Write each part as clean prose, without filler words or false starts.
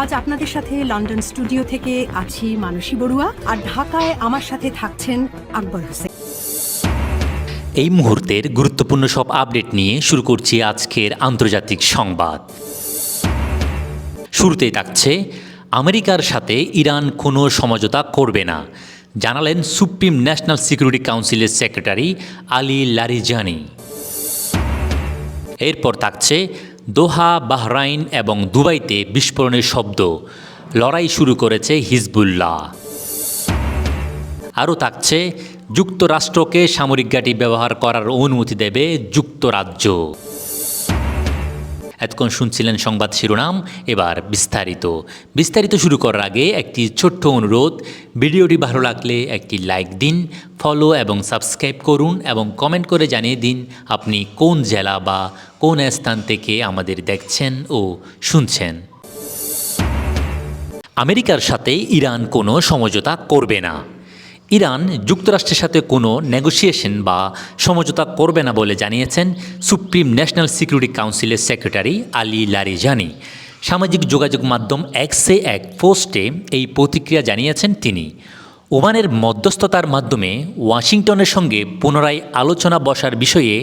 আজ আপনাদের সাথে লন্ডন স্টুডিও থেকে আছি মানসী বড়ুয়া, আর ঢাকায় আমার সাথে থাকছেন আকবর হোসেন। এই মুহূর্তের গুরুত্বপূর্ণ সব আপডেট নিয়ে শুরু করছি আজকের আন্তর্জাতিক সংবাদ। শুরুতেই থাকছে, আমেরিকার সাথে ইরান কোনো সমঝোতা করবে না, জানালেন সুপ্রিম ন্যাশনাল সিকিউরিটি কাউন্সিলের সেক্রেটারি আলী লারিজানি। এরপর থাকছে, দোহা, বাহরাইন এবং দুবাইতে বিস্ফোরণের শব্দ, লড়াই শুরু করেছে হিজবুল্লাহ। আরও থাকছে, যুক্তরাষ্ট্রকে সামরিক ঘাঁটি ব্যবহার করার অনুমতি দেবে যুক্তরাজ্য। এতক্ষণ শুনছিলেন সংবাদ শিরোনাম, এবার বিস্তারিত শুরু করার আগে একটি ছোট্ট অনুরোধ, ভিডিওটি ভালো লাগলে একটি লাইক দিন, ফলো এবং সাবস্ক্রাইব করুন এবং কমেন্ট করে জানিয়ে দিন আপনি কোন জেলা বা কোন স্থান থেকে আমাদের দেখছেন ও শুনছেন। আমেরিকার সাথে ইরান কোনো সমঝোতা করবে না। ইরান যুক্তরাষ্ট্রের সাথে কোনো নেগোসিয়েশন বা সমঝোতা করবে না বলে জানিয়েছেন সুপ্রিম ন্যাশনাল সিকিউরিটি কাউন্সিলের সেক্রেটারি আলী লারিজানি। সামাজিক যোগাযোগ মাধ্যম এক্সে এক পোস্টে এই প্রতিক্রিয়া জানিয়েছেন তিনি। ওমানের মধ্যস্থতার মাধ্যমে ওয়াশিংটনের সঙ্গে পুনরায় আলোচনা বসার বিষয়ে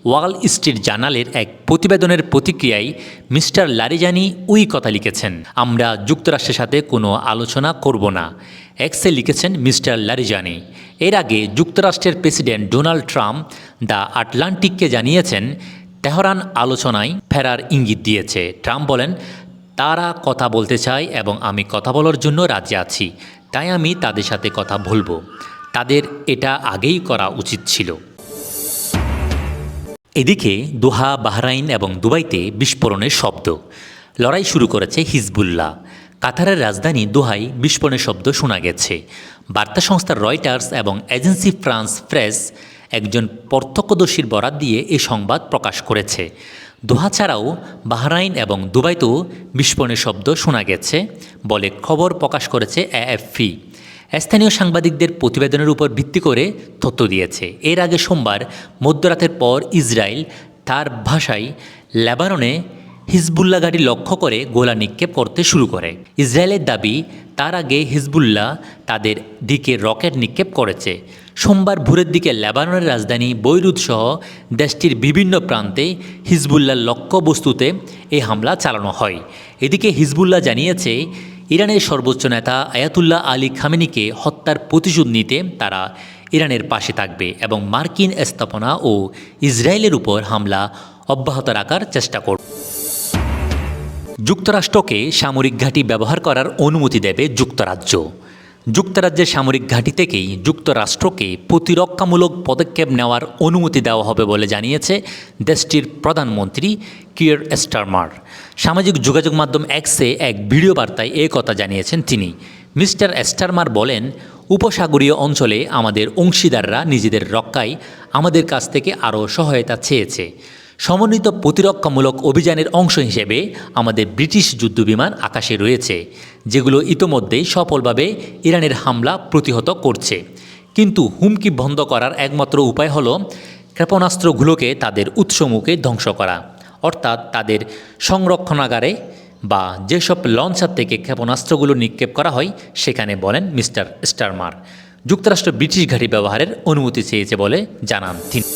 ওয়াল স্ট্রিট জার্নালের এক প্রতিবেদনের প্রতিক্রিয়ায় মিস্টার লারিজানি ওই কথা লিখেছেন, আমরা যুক্তরাষ্ট্রের সাথে কোনো আলোচনা করব না, এক্সে লিখেছেন মিস্টার লারিজানি। এর আগে যুক্তরাষ্ট্রের প্রেসিডেন্ট ডোনাল্ড ট্রাম্প দ্য আটলান্টিককে জানিয়েছেন তেহরান আলোচনায় ফেরার ইঙ্গিত দিয়েছে। ট্রাম্প বলেন, তারা কথা বলতে চায় এবং আমি কথা বলার জন্য রাজি আছি, তাই আমি তাদের সাথে কথা বলবো, তাদের এটা আগেই করা উচিত ছিল। এদিকে দোহা, বাহরাইন এবং দুবাইতে বিস্ফোরণের শব্দ, লড়াই শুরু করেছে হিজবুল্লাহ। কাতারের রাজধানী দোহায় বিস্ফোরণের শব্দ শোনা গেছে। বার্তা সংস্থা রয়টার্স এবং এজেন্সি ফ্রান্স প্রেস একজন প্রত্যক্ষদর্শীর বরাত দিয়ে এই সংবাদ প্রকাশ করেছে। দোহা ছাড়াও বাহরাইন এবং দুবাইতেও বিস্ফোরণের শব্দ শোনা গেছে বলে খবর প্রকাশ করেছে এএফপি। স্থানীয় সাংবাদিকদের প্রতিবেদনের উপর ভিত্তি করে তথ্য দিয়েছে। এর আগে সোমবার মধ্যরাতের পর ইসরায়েল তার ভাষায় লেবাননে হিজবুল্লাহ ঘাঁটি লক্ষ্য করে গোলা নিক্ষেপ করতে শুরু করে। ইসরায়েলের দাবি, তার আগে হিজবুল্লাহ তাদের দিকে রকেট নিক্ষেপ করেছে। সোমবার ভোরের দিকে লেবাননের রাজধানী বৈরুত সহ দেশটির বিভিন্ন প্রান্তে হিজবুল্লাহর লক্ষ্যবস্তুতে এই হামলা চালানো হয়। এদিকে হিজবুল্লাহ জানিয়েছে ইরানের সর্বোচ্চ নেতা আয়াতুল্লাহ আলী খামেনিকে হত্যার প্রতিশোধ নিতে তারা ইরানের পাশে থাকবে এবং মার্কিন স্থাপনা ও ইসরায়েলের উপর হামলা অব্যাহত রাখার চেষ্টা করবে। যুক্তরাষ্ট্রকে সামরিক ঘাঁটি ব্যবহার করার অনুমতি দেবে যুক্তরাজ্য। যুক্তরাজ্যের সামরিক ঘাঁটি থেকেই যুক্তরাষ্ট্রকে প্রতিরক্ষামূলক পদক্ষেপ নেওয়ার অনুমতি দেওয়া হবে বলে জানিয়েছে দেশটির প্রধানমন্ত্রী কিয়ার স্টারমার। সামাজিক যোগাযোগ মাধ্যম এক্সে এক ভিডিও বার্তায় এ কথা জানিয়েছেন তিনি। মিস্টার স্টারমার বলেন, উপসাগরীয় অঞ্চলে আমাদের অংশীদাররা নিজেদের রক্ষায় আমাদের কাছ থেকে আরও সহায়তা চেয়েছে। সমন্বিত প্রতিরক্ষামূলক অভিযানের অংশ হিসেবে আমাদের ব্রিটিশ যুদ্ধবিমান আকাশে রয়েছে, যেগুলো ইতোমধ্যেই সফলভাবে ইরানের হামলা প্রতিহত করছে। কিন্তু হুমকি বন্ধ করার একমাত্র উপায় হলো ক্ষেপণাস্ত্রগুলোকে তাদের উৎসমুখে ধ্বংস করা, অর্থাৎ তাদের সংরক্ষণাগারে বা যেসব লঞ্চার থেকে ক্ষেপণাস্ত্রগুলো নিক্ষেপ করা হয় সেখানে, বলেন মিস্টার স্টারমার। যুক্তরাষ্ট্র ব্রিটিশ ঘাঁটি ব্যবহারের অনুমতি চেয়েছে বলে জানান তিনি।